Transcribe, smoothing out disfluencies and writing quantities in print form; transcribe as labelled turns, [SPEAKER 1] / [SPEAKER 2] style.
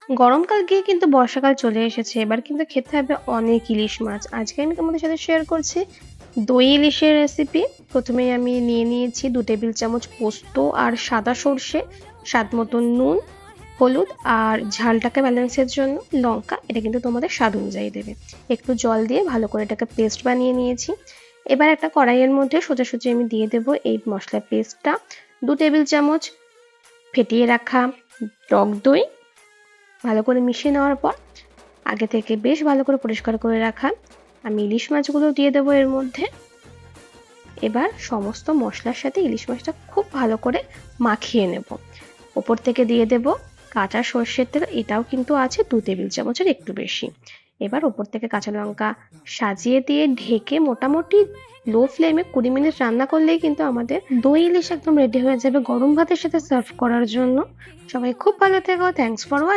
[SPEAKER 1] গরমকাল গিয়ে কিন্তু বর্ষাকাল চলে এসেছে, এবার কিন্তু খেতে হবে অনেক ইলিশ মাছ। আজকে আমি তোমাদের সাথে শেয়ার করছি দই ইলিশের রেসিপি। প্রথমেই আমি নিয়ে নিয়েছি 2 টেবিল চামচ পোস্ত আর সাদা সর্ষে, স্বাদ মতন নুন, হলুদ আর ঝালটাকে ব্যালেন্সের জন্য লঙ্কা। এটা কিন্তু তোমাদের স্বাদ অনুযায়ী দেবে। একটু জল দিয়ে ভালো করে এটাকে পেস্ট বানিয়ে নিয়েছি। এবার একটা কড়াইয়ের মধ্যে সোজাসুজি আমি দিয়ে দেবো এই মশলা পেস্টটা। 2 টেবিল চামচ ফেটিয়ে রাখা টক দই ভালো করে মিশিয়ে নেওয়ার পর আগে থেকে বেশ ভালো করে পরিষ্কার করে রাখা আমি ইলিশ মাছগুলো দিয়ে দেবো এর মধ্যে। এবার সমস্ত মশলার সাথে ইলিশ মাছটা খুব ভালো করে মাখিয়ে নেব। ওপর থেকে দিয়ে দেব কাঁচা সর্ষের তেল, এটাও কিন্তু আছে 2 টেবিল চামচের একটু বেশি। এবার ওপর থেকে কাঁচা লঙ্কা সাজিয়ে দিয়ে ঢেকে মোটামুটি লো ফ্লেমে 20 মিনিট রান্না করলেই কিন্তু আমাদের দই ইলিশ একদম রেডি হয়ে যাবে গরম ভাতের সাথে সার্ভ করার জন্য। সবাই খুব ভালো থেকো। Thanks for watching.